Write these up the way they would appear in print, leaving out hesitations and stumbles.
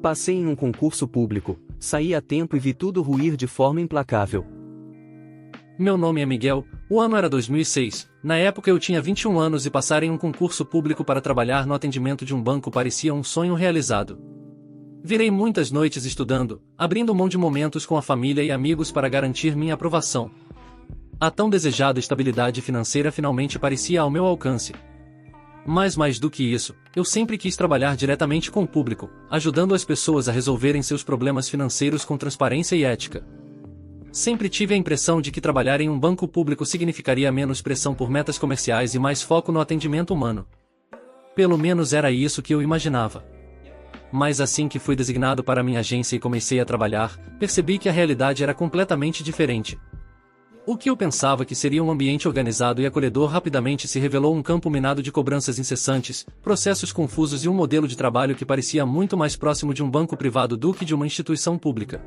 Passei em um concurso público, saí a tempo e vi tudo ruir de forma implacável. Meu nome é Miguel, o ano era 2006, na época eu tinha 21 anos e passar em um concurso público para trabalhar no atendimento de um banco parecia um sonho realizado. Virei muitas noites estudando, abrindo mão de momentos com a família e amigos para garantir minha aprovação. A tão desejada estabilidade financeira finalmente parecia ao meu alcance. Mas mais do que isso, eu sempre quis trabalhar diretamente com o público, ajudando as pessoas a resolverem seus problemas financeiros com transparência e ética. Sempre tive a impressão de que trabalhar em um banco público significaria menos pressão por metas comerciais e mais foco no atendimento humano. Pelo menos era isso que eu imaginava. Mas assim que fui designado para minha agência e comecei a trabalhar, percebi que a realidade era completamente diferente. O que eu pensava que seria um ambiente organizado e acolhedor rapidamente se revelou um campo minado de cobranças incessantes, processos confusos e um modelo de trabalho que parecia muito mais próximo de um banco privado do que de uma instituição pública.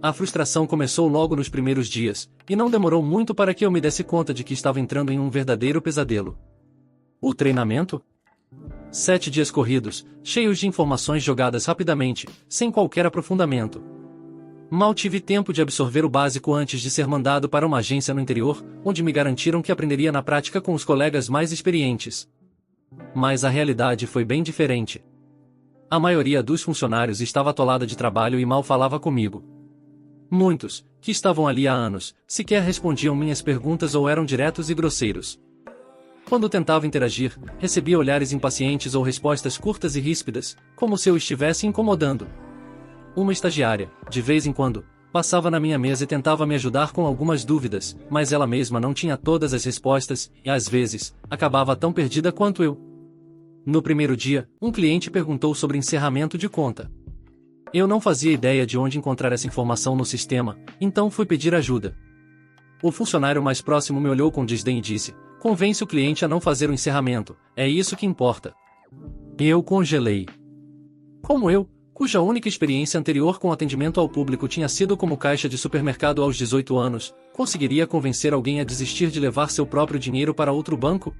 A frustração começou logo nos primeiros dias, e não demorou muito para que eu me desse conta de que estava entrando em um verdadeiro pesadelo. O treinamento? 7 dias corridos, cheios de informações jogadas rapidamente, sem qualquer aprofundamento. Mal tive tempo de absorver o básico antes de ser mandado para uma agência no interior, onde me garantiram que aprenderia na prática com os colegas mais experientes. Mas a realidade foi bem diferente. A maioria dos funcionários estava atolada de trabalho e mal falava comigo. Muitos, que estavam ali há anos, sequer respondiam minhas perguntas ou eram diretos e grosseiros. Quando tentava interagir, recebia olhares impacientes ou respostas curtas e ríspidas, como se eu estivesse incomodando. Uma estagiária, de vez em quando, passava na minha mesa e tentava me ajudar com algumas dúvidas, mas ela mesma não tinha todas as respostas e, às vezes, acabava tão perdida quanto eu. No primeiro dia, um cliente perguntou sobre encerramento de conta. Eu não fazia ideia de onde encontrar essa informação no sistema, então fui pedir ajuda. O funcionário mais próximo me olhou com desdém e disse: "Convence o cliente a não fazer o encerramento, é isso que importa." E eu congelei. Como eu, cuja única experiência anterior com atendimento ao público tinha sido como caixa de supermercado aos 18 anos, conseguiria convencer alguém a desistir de levar seu próprio dinheiro para outro banco?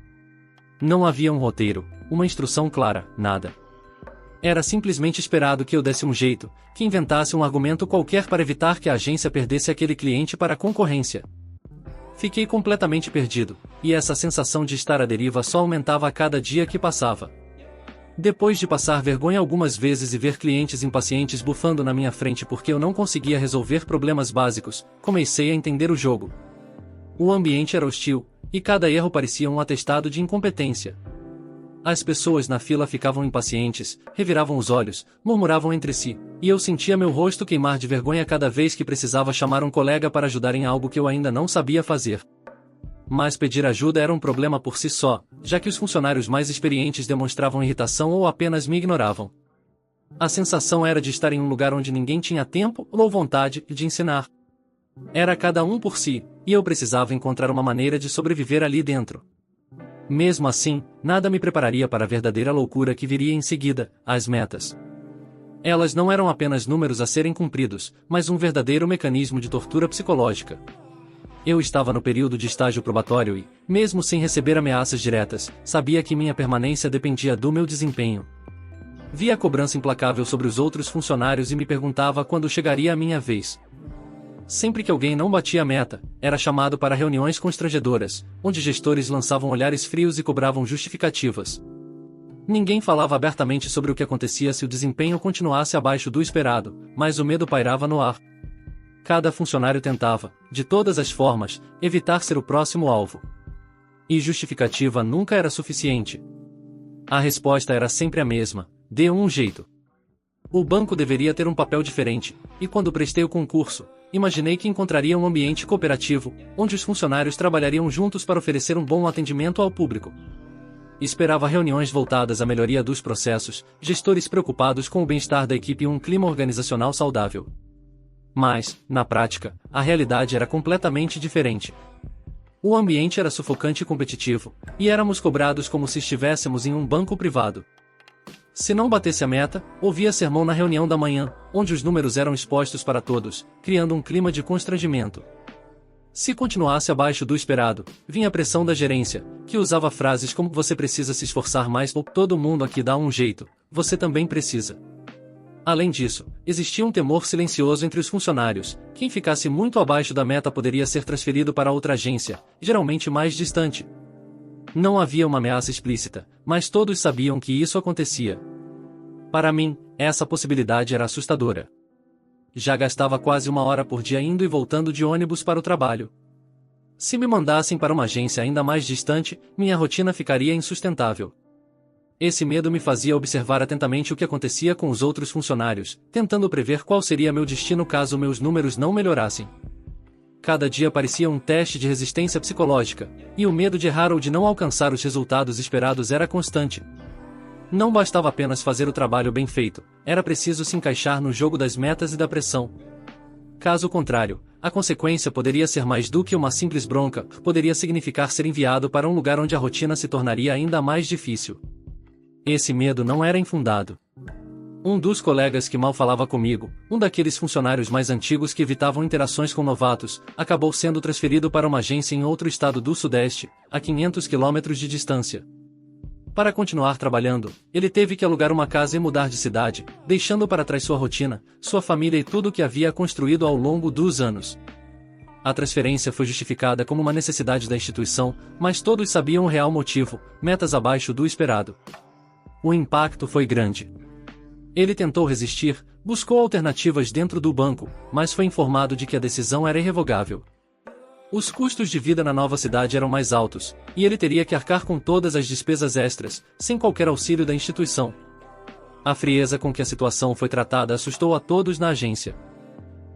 Não havia um roteiro, uma instrução clara, nada. Era simplesmente esperado que eu desse um jeito, que inventasse um argumento qualquer para evitar que a agência perdesse aquele cliente para a concorrência. Fiquei completamente perdido, e essa sensação de estar à deriva só aumentava a cada dia que passava. Depois de passar vergonha algumas vezes e ver clientes impacientes bufando na minha frente porque eu não conseguia resolver problemas básicos, comecei a entender o jogo. O ambiente era hostil, e cada erro parecia um atestado de incompetência. As pessoas na fila ficavam impacientes, reviravam os olhos, murmuravam entre si, e eu sentia meu rosto queimar de vergonha cada vez que precisava chamar um colega para ajudar em algo que eu ainda não sabia fazer. Mas pedir ajuda era um problema por si só, já que os funcionários mais experientes demonstravam irritação ou apenas me ignoravam. A sensação era de estar em um lugar onde ninguém tinha tempo ou vontade de ensinar. Era cada um por si, e eu precisava encontrar uma maneira de sobreviver ali dentro. Mesmo assim, nada me prepararia para a verdadeira loucura que viria em seguida, as metas. Elas não eram apenas números a serem cumpridos, mas um verdadeiro mecanismo de tortura psicológica. Eu estava no período de estágio probatório e, mesmo sem receber ameaças diretas, sabia que minha permanência dependia do meu desempenho. Via a cobrança implacável sobre os outros funcionários e me perguntava quando chegaria a minha vez. Sempre que alguém não batia a meta, era chamado para reuniões constrangedoras, onde gestores lançavam olhares frios e cobravam justificativas. Ninguém falava abertamente sobre o que acontecia se o desempenho continuasse abaixo do esperado, mas o medo pairava no ar. Cada funcionário tentava, de todas as formas, evitar ser o próximo alvo. E justificativa nunca era suficiente. A resposta era sempre a mesma: dê um jeito. O banco deveria ter um papel diferente, e quando prestei o concurso, imaginei que encontraria um ambiente cooperativo, onde os funcionários trabalhariam juntos para oferecer um bom atendimento ao público. Esperava reuniões voltadas à melhoria dos processos, gestores preocupados com o bem-estar da equipe e um clima organizacional saudável. Mas, na prática, a realidade era completamente diferente. O ambiente era sufocante e competitivo, e éramos cobrados como se estivéssemos em um banco privado. Se não batesse a meta, ouvia sermão na reunião da manhã, onde os números eram expostos para todos, criando um clima de constrangimento. Se continuasse abaixo do esperado, vinha a pressão da gerência, que usava frases como "você precisa se esforçar mais" ou "todo mundo aqui dá um jeito, você também precisa." Além disso, existia um temor silencioso entre os funcionários: quem ficasse muito abaixo da meta poderia ser transferido para outra agência, geralmente mais distante. Não havia uma ameaça explícita, mas todos sabiam que isso acontecia. Para mim, essa possibilidade era assustadora. Já gastava quase 1 hora por dia indo e voltando de ônibus para o trabalho. Se me mandassem para uma agência ainda mais distante, minha rotina ficaria insustentável. Esse medo me fazia observar atentamente o que acontecia com os outros funcionários, tentando prever qual seria meu destino caso meus números não melhorassem. Cada dia parecia um teste de resistência psicológica, e o medo de errar ou de não alcançar os resultados esperados era constante. Não bastava apenas fazer o trabalho bem feito, era preciso se encaixar no jogo das metas e da pressão. Caso contrário, a consequência poderia ser mais do que uma simples bronca, poderia significar ser enviado para um lugar onde a rotina se tornaria ainda mais difícil. Esse medo não era infundado. Um dos colegas que mal falava comigo, um daqueles funcionários mais antigos que evitavam interações com novatos, acabou sendo transferido para uma agência em outro estado do Sudeste, a 500 quilômetros de distância. Para continuar trabalhando, ele teve que alugar uma casa e mudar de cidade, deixando para trás sua rotina, sua família e tudo o que havia construído ao longo dos anos. A transferência foi justificada como uma necessidade da instituição, mas todos sabiam o real motivo: metas abaixo do esperado. O impacto foi grande. Ele tentou resistir, buscou alternativas dentro do banco, mas foi informado de que a decisão era irrevogável. Os custos de vida na nova cidade eram mais altos, e ele teria que arcar com todas as despesas extras, sem qualquer auxílio da instituição. A frieza com que a situação foi tratada assustou a todos na agência.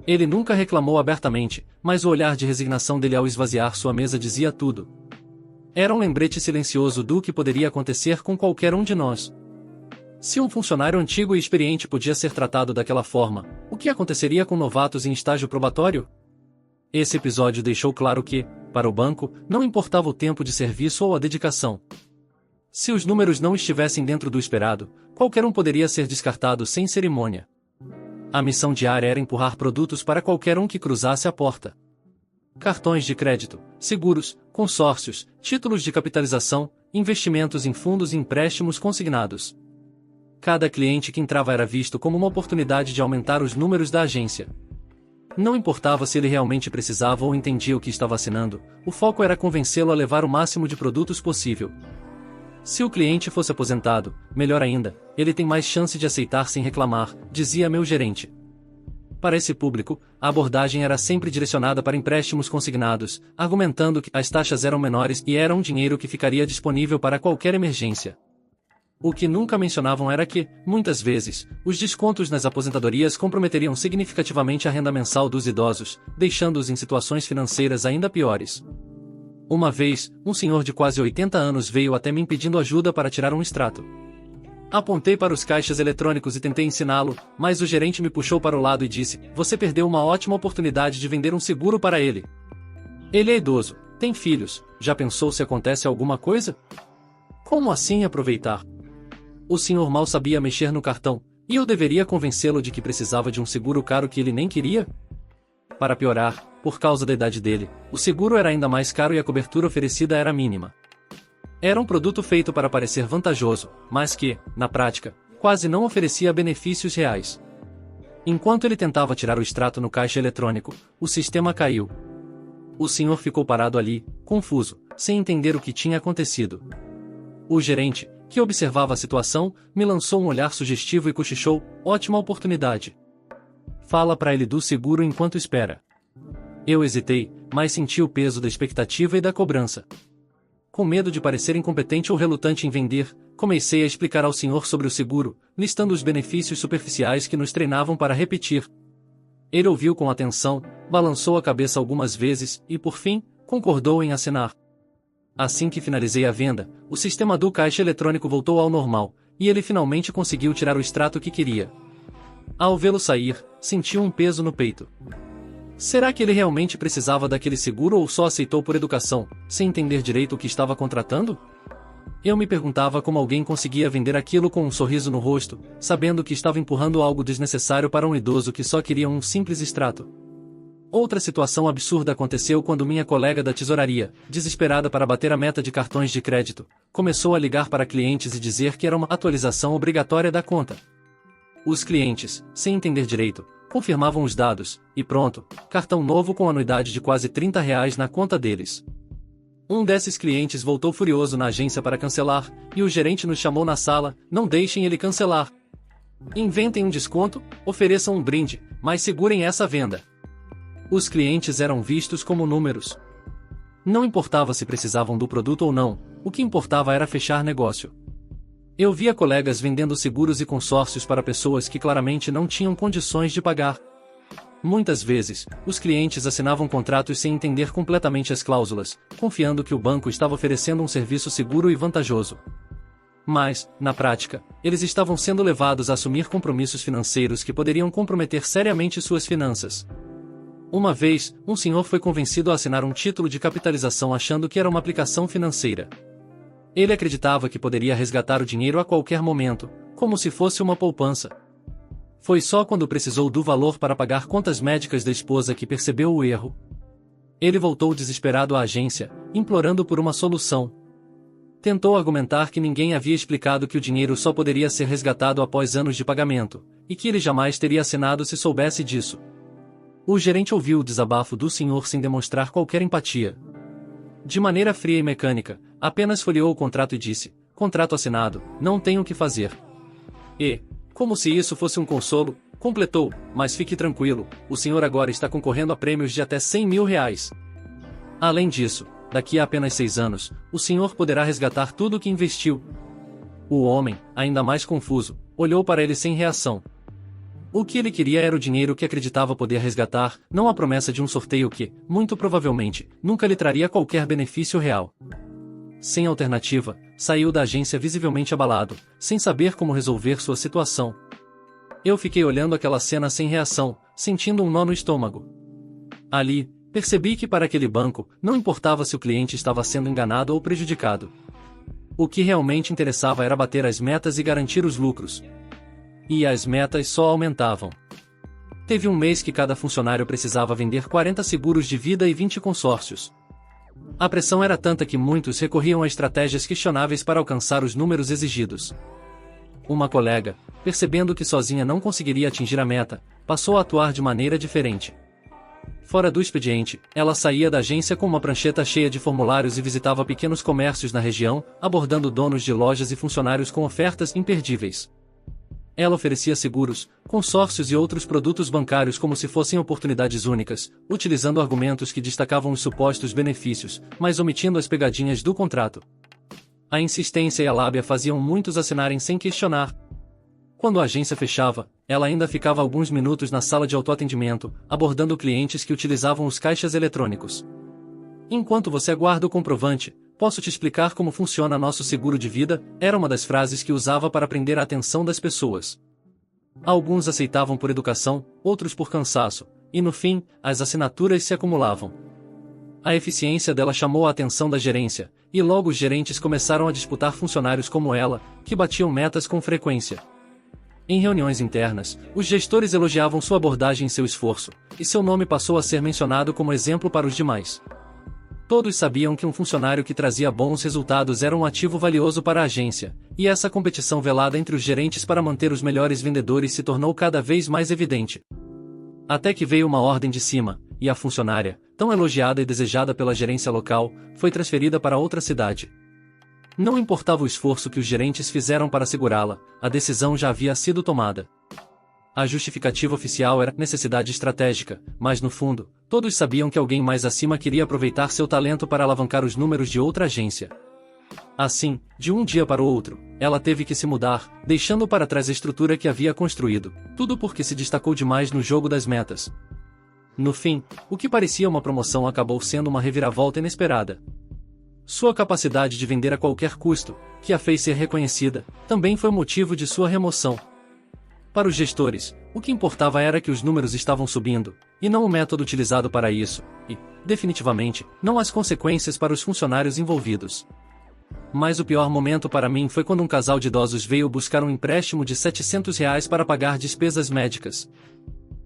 Ele nunca reclamou abertamente, mas o olhar de resignação dele ao esvaziar sua mesa dizia tudo. Era um lembrete silencioso do que poderia acontecer com qualquer um de nós. Se um funcionário antigo e experiente podia ser tratado daquela forma, o que aconteceria com novatos em estágio probatório? Esse episódio deixou claro que, para o banco, não importava o tempo de serviço ou a dedicação. Se os números não estivessem dentro do esperado, qualquer um poderia ser descartado sem cerimônia. A missão diária era empurrar produtos para qualquer um que cruzasse a porta. Cartões de crédito, seguros, consórcios, títulos de capitalização, investimentos em fundos e empréstimos consignados. Cada cliente que entrava era visto como uma oportunidade de aumentar os números da agência. Não importava se ele realmente precisava ou entendia o que estava assinando, o foco era convencê-lo a levar o máximo de produtos possível. Se o cliente fosse aposentado, melhor ainda, ele tem mais chance de aceitar sem reclamar, dizia meu gerente. Para esse público, a abordagem era sempre direcionada para empréstimos consignados, argumentando que as taxas eram menores e era um dinheiro que ficaria disponível para qualquer emergência. O que nunca mencionavam era que, muitas vezes, os descontos nas aposentadorias comprometeriam significativamente a renda mensal dos idosos, deixando-os em situações financeiras ainda piores. Uma vez, um senhor de quase 80 anos veio até mim pedindo ajuda para tirar um extrato. Apontei para os caixas eletrônicos e tentei ensiná-lo, mas o gerente me puxou para o lado e disse: "Você perdeu uma ótima oportunidade de vender um seguro para ele. Ele é idoso, tem filhos, já pensou se acontece alguma coisa? Como assim aproveitar?" O senhor mal sabia mexer no cartão, e eu deveria convencê-lo de que precisava de um seguro caro que ele nem queria? Para piorar, por causa da idade dele, o seguro era ainda mais caro e a cobertura oferecida era mínima. Era um produto feito para parecer vantajoso, mas que, na prática, quase não oferecia benefícios reais. Enquanto ele tentava tirar o extrato no caixa eletrônico, o sistema caiu. O senhor ficou parado ali, confuso, sem entender o que tinha acontecido. O gerente, que observava a situação, me lançou um olhar sugestivo e cochichou: "Ótima oportunidade. Fala para ele do seguro enquanto espera." Eu hesitei, mas senti o peso da expectativa e da cobrança. Com medo de parecer incompetente ou relutante em vender, comecei a explicar ao senhor sobre o seguro, listando os benefícios superficiais que nos treinavam para repetir. Ele ouviu com atenção, balançou a cabeça algumas vezes e, por fim, concordou em assinar. Assim que finalizei a venda, o sistema do caixa eletrônico voltou ao normal, e ele finalmente conseguiu tirar o extrato que queria. Ao vê-lo sair, senti um peso no peito. Será que ele realmente precisava daquele seguro ou só aceitou por educação, sem entender direito o que estava contratando? Eu me perguntava como alguém conseguia vender aquilo com um sorriso no rosto, sabendo que estava empurrando algo desnecessário para um idoso que só queria um simples extrato. Outra situação absurda aconteceu quando minha colega da tesouraria, desesperada para bater a meta de cartões de crédito, começou a ligar para clientes e dizer que era uma atualização obrigatória da conta. Os clientes, sem entender direito, confirmavam os dados, e pronto, cartão novo com anuidade de quase R$ 30 na conta deles. Um desses clientes voltou furioso na agência para cancelar, e o gerente nos chamou na sala: não deixem ele cancelar. Inventem um desconto, ofereçam um brinde, mas segurem essa venda. Os clientes eram vistos como números. Não importava se precisavam do produto ou não, o que importava era fechar negócio. Eu via colegas vendendo seguros e consórcios para pessoas que claramente não tinham condições de pagar. Muitas vezes, os clientes assinavam contratos sem entender completamente as cláusulas, confiando que o banco estava oferecendo um serviço seguro e vantajoso. Mas, na prática, eles estavam sendo levados a assumir compromissos financeiros que poderiam comprometer seriamente suas finanças. Uma vez, um senhor foi convencido a assinar um título de capitalização achando que era uma aplicação financeira. Ele acreditava que poderia resgatar o dinheiro a qualquer momento, como se fosse uma poupança. Foi só quando precisou do valor para pagar contas médicas da esposa que percebeu o erro. Ele voltou desesperado à agência, implorando por uma solução. Tentou argumentar que ninguém havia explicado que o dinheiro só poderia ser resgatado após anos de pagamento, e que ele jamais teria assinado se soubesse disso. O gerente ouviu o desabafo do senhor sem demonstrar qualquer empatia. De maneira fria e mecânica, apenas folheou o contrato e disse: contrato assinado, não tenho o que fazer. E, como se isso fosse um consolo, completou: mas fique tranquilo, o senhor agora está concorrendo a prêmios de até R$ 100.000. Além disso, daqui a apenas 6 anos, o senhor poderá resgatar tudo o que investiu. O homem, ainda mais confuso, olhou para ele sem reação. O que ele queria era o dinheiro que acreditava poder resgatar, não a promessa de um sorteio que, muito provavelmente, nunca lhe traria qualquer benefício real. Sem alternativa, saiu da agência visivelmente abalado, sem saber como resolver sua situação. Eu fiquei olhando aquela cena sem reação, sentindo um nó no estômago. Ali, percebi que para aquele banco, não importava se o cliente estava sendo enganado ou prejudicado. O que realmente interessava era bater as metas e garantir os lucros. E as metas só aumentavam. Teve um mês que cada funcionário precisava vender 40 seguros de vida e 20 consórcios. A pressão era tanta que muitos recorriam a estratégias questionáveis para alcançar os números exigidos. Uma colega, percebendo que sozinha não conseguiria atingir a meta, passou a atuar de maneira diferente. Fora do expediente, ela saía da agência com uma prancheta cheia de formulários e visitava pequenos comércios na região, abordando donos de lojas e funcionários com ofertas imperdíveis. Ela oferecia seguros, consórcios e outros produtos bancários como se fossem oportunidades únicas, utilizando argumentos que destacavam os supostos benefícios, mas omitindo as pegadinhas do contrato. A insistência e a lábia faziam muitos assinarem sem questionar. Quando a agência fechava, ela ainda ficava alguns minutos na sala de autoatendimento, abordando clientes que utilizavam os caixas eletrônicos. Enquanto você aguarda o comprovante, posso te explicar como funciona nosso seguro de vida, era uma das frases que usava para prender a atenção das pessoas. Alguns aceitavam por educação, outros por cansaço, e no fim, as assinaturas se acumulavam. A eficiência dela chamou a atenção da gerência, e logo os gerentes começaram a disputar funcionários como ela, que batiam metas com frequência. Em reuniões internas, os gestores elogiavam sua abordagem e seu esforço, e seu nome passou a ser mencionado como exemplo para os demais. Todos sabiam que um funcionário que trazia bons resultados era um ativo valioso para a agência, e essa competição velada entre os gerentes para manter os melhores vendedores se tornou cada vez mais evidente. Até que veio uma ordem de cima, e a funcionária, tão elogiada e desejada pela gerência local, foi transferida para outra cidade. Não importava o esforço que os gerentes fizeram para segurá-la, a decisão já havia sido tomada. A justificativa oficial era necessidade estratégica, mas no fundo, todos sabiam que alguém mais acima queria aproveitar seu talento para alavancar os números de outra agência. Assim, de um dia para o outro, ela teve que se mudar, deixando para trás a estrutura que havia construído, tudo porque se destacou demais no jogo das metas. No fim, o que parecia uma promoção acabou sendo uma reviravolta inesperada. Sua capacidade de vender a qualquer custo, que a fez ser reconhecida, também foi motivo de sua remoção. Para os gestores, o que importava era que os números estavam subindo, e não o método utilizado para isso, e, definitivamente, não as consequências para os funcionários envolvidos. Mas o pior momento para mim foi quando um casal de idosos veio buscar um empréstimo de R$ 700 para pagar despesas médicas.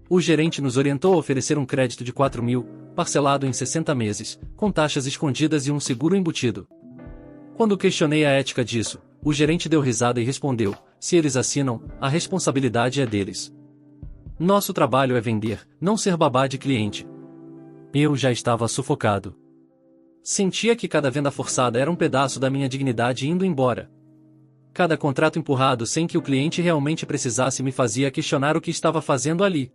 O gerente nos orientou a oferecer um crédito de 4.000, parcelado em 60 meses, com taxas escondidas e um seguro embutido. Quando questionei a ética disso, o gerente deu risada e respondeu: se eles assinam, a responsabilidade é deles. Nosso trabalho é vender, não ser babá de cliente. Eu já estava sufocado. Sentia que cada venda forçada era um pedaço da minha dignidade indo embora. Cada contrato empurrado sem que o cliente realmente precisasse me fazia questionar o que estava fazendo ali.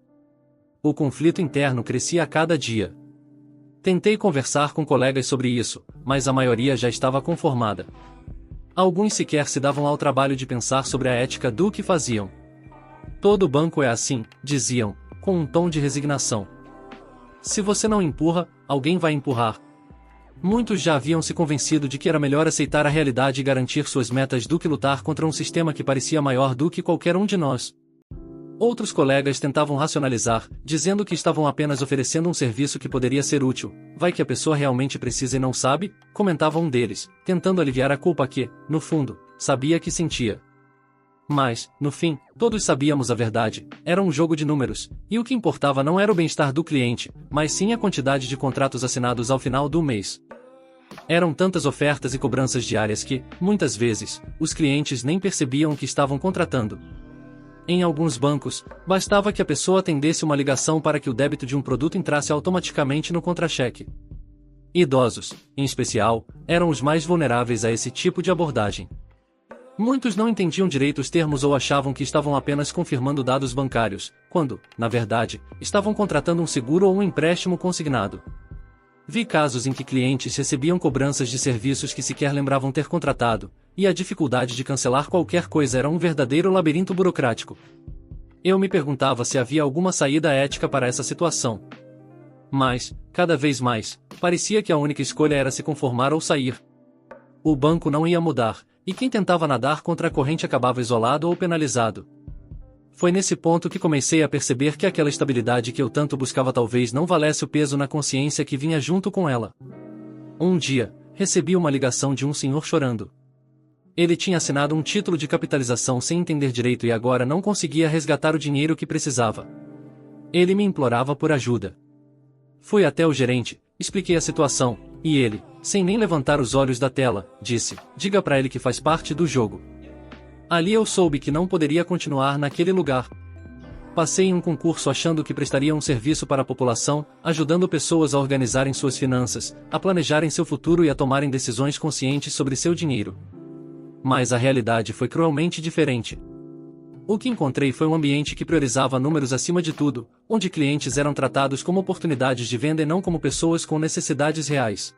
O conflito interno crescia a cada dia. Tentei conversar com colegas sobre isso, mas a maioria já estava conformada. Alguns sequer se davam ao trabalho de pensar sobre a ética do que faziam. Todo banco é assim, diziam, com um tom de resignação. Se você não empurra, alguém vai empurrar. Muitos já haviam se convencido de que era melhor aceitar a realidade e garantir suas metas do que lutar contra um sistema que parecia maior do que qualquer um de nós. Outros colegas tentavam racionalizar, dizendo que estavam apenas oferecendo um serviço que poderia ser útil. Vai que a pessoa realmente precisa e não sabe? Comentava um deles, tentando aliviar a culpa que, no fundo, sabia que sentia. Mas, no fim, todos sabíamos a verdade, era um jogo de números, e o que importava não era o bem-estar do cliente, mas sim a quantidade de contratos assinados ao final do mês. Eram tantas ofertas e cobranças diárias que, muitas vezes, os clientes nem percebiam o que estavam contratando. Em alguns bancos, bastava que a pessoa atendesse uma ligação para que o débito de um produto entrasse automaticamente no contra-cheque. Idosos, em especial, eram os mais vulneráveis a esse tipo de abordagem. Muitos não entendiam direito os termos ou achavam que estavam apenas confirmando dados bancários, quando, na verdade, estavam contratando um seguro ou um empréstimo consignado. Vi casos em que clientes recebiam cobranças de serviços que sequer lembravam ter contratado, e a dificuldade de cancelar qualquer coisa era um verdadeiro labirinto burocrático. Eu me perguntava se havia alguma saída ética para essa situação. Mas, cada vez mais, parecia que a única escolha era se conformar ou sair. O banco não ia mudar, e quem tentava nadar contra a corrente acabava isolado ou penalizado. Foi nesse ponto que comecei a perceber que aquela estabilidade que eu tanto buscava talvez não valesse o peso na consciência que vinha junto com ela. Um dia, recebi uma ligação de um senhor chorando. Ele tinha assinado um título de capitalização sem entender direito e agora não conseguia resgatar o dinheiro que precisava. Ele me implorava por ajuda. Fui até o gerente, expliquei a situação, e ele, sem nem levantar os olhos da tela, disse: diga pra ele que faz parte do jogo. Ali eu soube que não poderia continuar naquele lugar. Passei em um concurso achando que prestaria um serviço para a população, ajudando pessoas a organizarem suas finanças, a planejarem seu futuro e a tomarem decisões conscientes sobre seu dinheiro. Mas a realidade foi cruelmente diferente. O que encontrei foi um ambiente que priorizava números acima de tudo, onde clientes eram tratados como oportunidades de venda e não como pessoas com necessidades reais.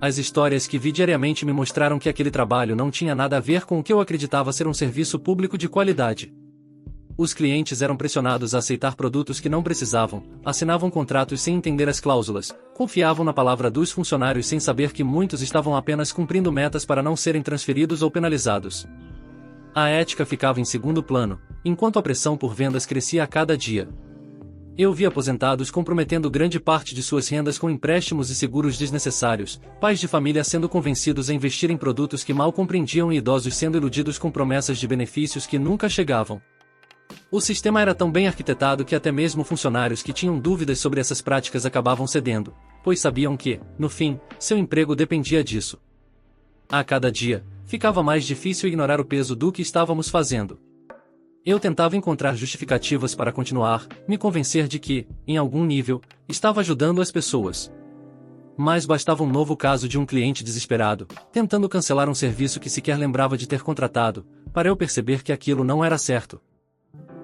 As histórias que vi diariamente me mostraram que aquele trabalho não tinha nada a ver com o que eu acreditava ser um serviço público de qualidade. Os clientes eram pressionados a aceitar produtos que não precisavam, assinavam contratos sem entender as cláusulas, confiavam na palavra dos funcionários sem saber que muitos estavam apenas cumprindo metas para não serem transferidos ou penalizados. A ética ficava em segundo plano, enquanto a pressão por vendas crescia a cada dia. Eu vi aposentados comprometendo grande parte de suas rendas com empréstimos e seguros desnecessários, pais de família sendo convencidos a investir em produtos que mal compreendiam e idosos sendo iludidos com promessas de benefícios que nunca chegavam. O sistema era tão bem arquitetado que até mesmo funcionários que tinham dúvidas sobre essas práticas acabavam cedendo, pois sabiam que, no fim, seu emprego dependia disso. A cada dia, ficava mais difícil ignorar o peso do que estávamos fazendo. Eu tentava encontrar justificativas para continuar, me convencer de que, em algum nível, estava ajudando as pessoas. Mas bastava um novo caso de um cliente desesperado, tentando cancelar um serviço que sequer lembrava de ter contratado, para eu perceber que aquilo não era certo.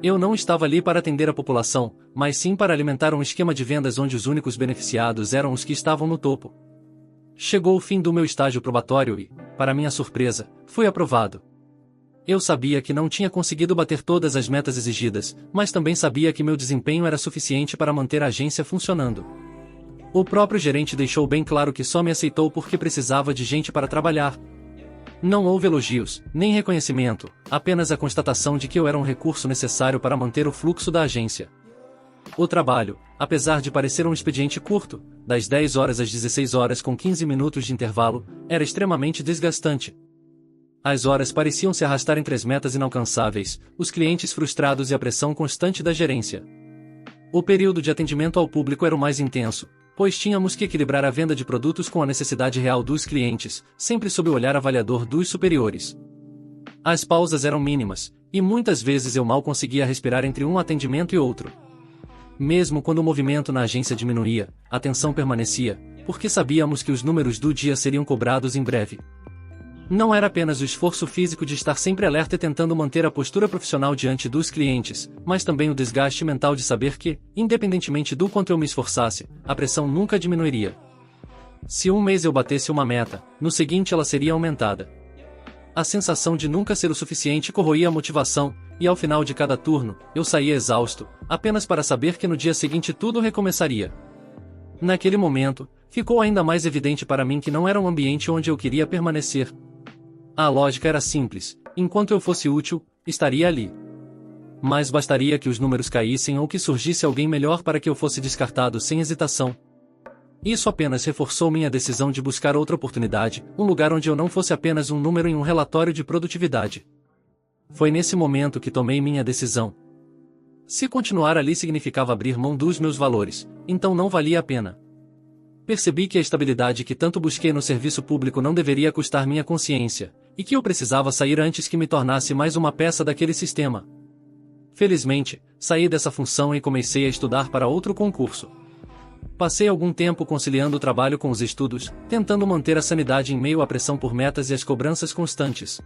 Eu não estava ali para atender a população, mas sim para alimentar um esquema de vendas onde os únicos beneficiados eram os que estavam no topo. Chegou o fim do meu estágio probatório e, para minha surpresa, fui aprovado. Eu sabia que não tinha conseguido bater todas as metas exigidas, mas também sabia que meu desempenho era suficiente para manter a agência funcionando. O próprio gerente deixou bem claro que só me aceitou porque precisava de gente para trabalhar. Não houve elogios, nem reconhecimento, apenas a constatação de que eu era um recurso necessário para manter o fluxo da agência. O trabalho, apesar de parecer um expediente curto, das 10 horas às 16 horas com 15 minutos de intervalo, era extremamente desgastante. As horas pareciam se arrastar entre as metas inalcançáveis, os clientes frustrados e a pressão constante da gerência. O período de atendimento ao público era o mais intenso, pois tínhamos que equilibrar a venda de produtos com a necessidade real dos clientes, sempre sob o olhar avaliador dos superiores. As pausas eram mínimas, e muitas vezes eu mal conseguia respirar entre um atendimento e outro. Mesmo quando o movimento na agência diminuía, a tensão permanecia, porque sabíamos que os números do dia seriam cobrados em breve. Não era apenas o esforço físico de estar sempre alerta e tentando manter a postura profissional diante dos clientes, mas também o desgaste mental de saber que, independentemente do quanto eu me esforçasse, a pressão nunca diminuiria. Se um mês eu batesse uma meta, no seguinte ela seria aumentada. A sensação de nunca ser o suficiente corroía a motivação, e ao final de cada turno, eu saía exausto, apenas para saber que no dia seguinte tudo recomeçaria. Naquele momento, ficou ainda mais evidente para mim que não era um ambiente onde eu queria permanecer. A lógica era simples: enquanto eu fosse útil, estaria ali. Mas bastaria que os números caíssem ou que surgisse alguém melhor para que eu fosse descartado sem hesitação. Isso apenas reforçou minha decisão de buscar outra oportunidade, um lugar onde eu não fosse apenas um número em um relatório de produtividade. Foi nesse momento que tomei minha decisão. Se continuar ali significava abrir mão dos meus valores, então não valia a pena. Percebi que a estabilidade que tanto busquei no serviço público não deveria custar minha consciência, e que eu precisava sair antes que me tornasse mais uma peça daquele sistema. Felizmente, saí dessa função e comecei a estudar para outro concurso. Passei algum tempo conciliando o trabalho com os estudos, tentando manter a sanidade em meio à pressão por metas e às cobranças constantes.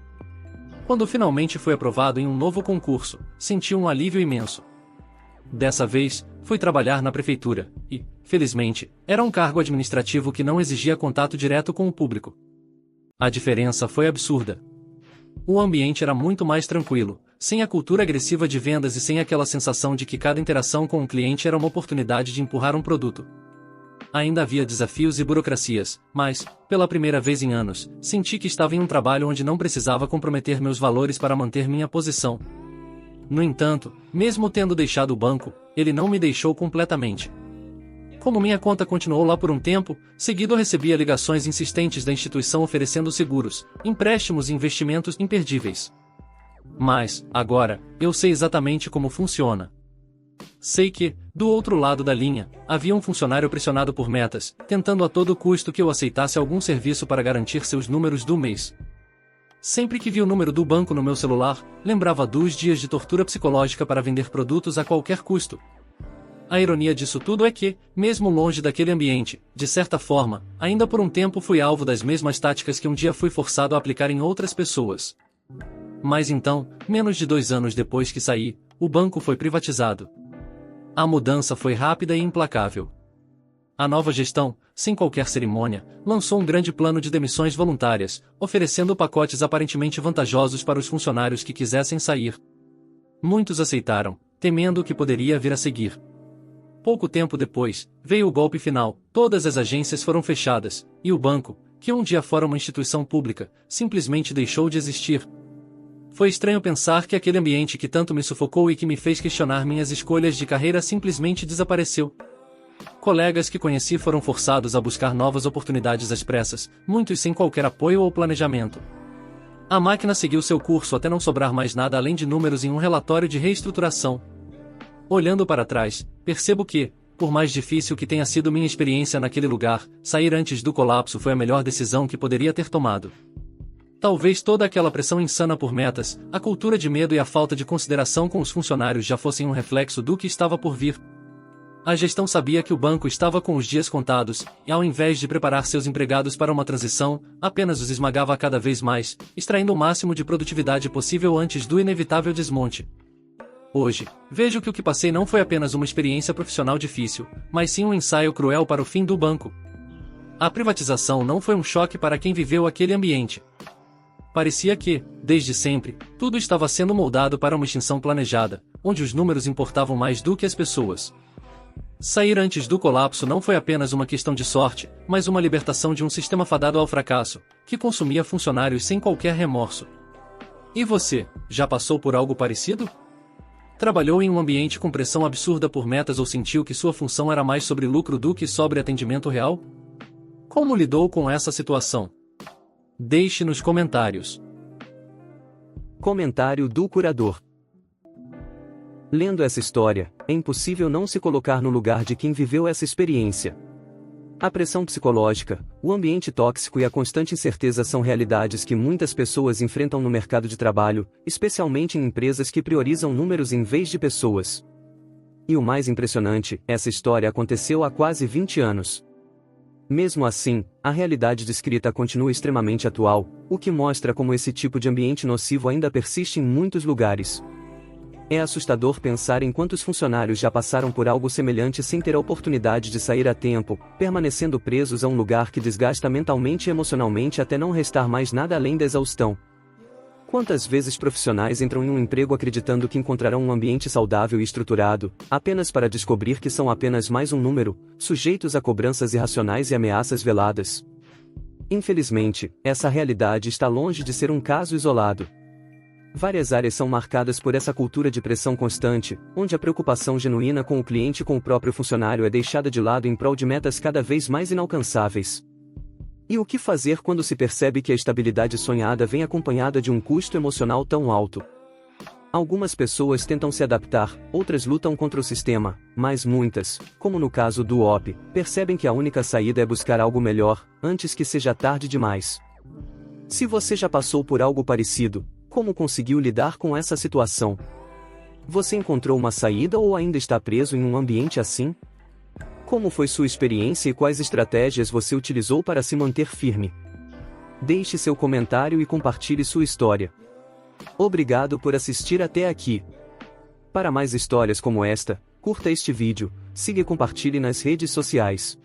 Quando finalmente fui aprovado em um novo concurso, senti um alívio imenso. Dessa vez, fui trabalhar na prefeitura, e, felizmente, era um cargo administrativo que não exigia contato direto com o público. A diferença foi absurda. O ambiente era muito mais tranquilo, sem a cultura agressiva de vendas e sem aquela sensação de que cada interação com o cliente era uma oportunidade de empurrar um produto. Ainda havia desafios e burocracias, mas, pela primeira vez em anos, senti que estava em um trabalho onde não precisava comprometer meus valores para manter minha posição. No entanto, mesmo tendo deixado o banco, ele não me deixou completamente. Como minha conta continuou lá por um tempo, seguido recebia ligações insistentes da instituição oferecendo seguros, empréstimos e investimentos imperdíveis. Mas, agora, eu sei exatamente como funciona. Sei que, do outro lado da linha, havia um funcionário pressionado por metas, tentando a todo custo que eu aceitasse algum serviço para garantir seus números do mês. Sempre que vi o número do banco no meu celular, lembrava dos dias de tortura psicológica para vender produtos a qualquer custo. A ironia disso tudo é que, mesmo longe daquele ambiente, de certa forma, ainda por um tempo fui alvo das mesmas táticas que um dia fui forçado a aplicar em outras pessoas. Mas então, menos de 2 anos depois que saí, o banco foi privatizado. A mudança foi rápida e implacável. A nova gestão, sem qualquer cerimônia, lançou um grande plano de demissões voluntárias, oferecendo pacotes aparentemente vantajosos para os funcionários que quisessem sair. Muitos aceitaram, temendo o que poderia vir a seguir. Pouco tempo depois, veio o golpe final, todas as agências foram fechadas, e o banco, que um dia fora uma instituição pública, simplesmente deixou de existir. Foi estranho pensar que aquele ambiente que tanto me sufocou e que me fez questionar minhas escolhas de carreira simplesmente desapareceu. Colegas que conheci foram forçados a buscar novas oportunidades às pressas, muitos sem qualquer apoio ou planejamento. A máquina seguiu seu curso até não sobrar mais nada além de números em um relatório de reestruturação. Olhando para trás, percebo que, por mais difícil que tenha sido minha experiência naquele lugar, sair antes do colapso foi a melhor decisão que poderia ter tomado. Talvez toda aquela pressão insana por metas, a cultura de medo e a falta de consideração com os funcionários já fossem um reflexo do que estava por vir. A gestão sabia que o banco estava com os dias contados, e ao invés de preparar seus empregados para uma transição, apenas os esmagava cada vez mais, extraindo o máximo de produtividade possível antes do inevitável desmonte. Hoje, vejo que o que passei não foi apenas uma experiência profissional difícil, mas sim um ensaio cruel para o fim do banco. A privatização não foi um choque para quem viveu aquele ambiente. Parecia que, desde sempre, tudo estava sendo moldado para uma extinção planejada, onde os números importavam mais do que as pessoas. Sair antes do colapso não foi apenas uma questão de sorte, mas uma libertação de um sistema fadado ao fracasso, que consumia funcionários sem qualquer remorso. E você, já passou por algo parecido? Trabalhou em um ambiente com pressão absurda por metas ou sentiu que sua função era mais sobre lucro do que sobre atendimento real? Como lidou com essa situação? Deixe nos comentários. Comentário do curador. Lendo essa história, é impossível não se colocar no lugar de quem viveu essa experiência. A pressão psicológica, o ambiente tóxico e a constante incerteza são realidades que muitas pessoas enfrentam no mercado de trabalho, especialmente em empresas que priorizam números em vez de pessoas. E o mais impressionante, essa história aconteceu há quase 20 anos. Mesmo assim, a realidade descrita continua extremamente atual, o que mostra como esse tipo de ambiente nocivo ainda persiste em muitos lugares. É assustador pensar em quantos funcionários já passaram por algo semelhante sem ter a oportunidade de sair a tempo, permanecendo presos a um lugar que desgasta mentalmente e emocionalmente até não restar mais nada além da exaustão. Quantas vezes profissionais entram em um emprego acreditando que encontrarão um ambiente saudável e estruturado, apenas para descobrir que são apenas mais um número, sujeitos a cobranças irracionais e ameaças veladas? Infelizmente, essa realidade está longe de ser um caso isolado. Várias áreas são marcadas por essa cultura de pressão constante, onde a preocupação genuína com o cliente e com o próprio funcionário é deixada de lado em prol de metas cada vez mais inalcançáveis. E o que fazer quando se percebe que a estabilidade sonhada vem acompanhada de um custo emocional tão alto? Algumas pessoas tentam se adaptar, outras lutam contra o sistema, mas muitas, como no caso do OP, percebem que a única saída é buscar algo melhor, antes que seja tarde demais. Se você já passou por algo parecido, como conseguiu lidar com essa situação? Você encontrou uma saída ou ainda está preso em um ambiente assim? Como foi sua experiência e quais estratégias você utilizou para se manter firme? Deixe seu comentário e compartilhe sua história. Obrigado por assistir até aqui. Para mais histórias como esta, curta este vídeo, siga e compartilhe nas redes sociais.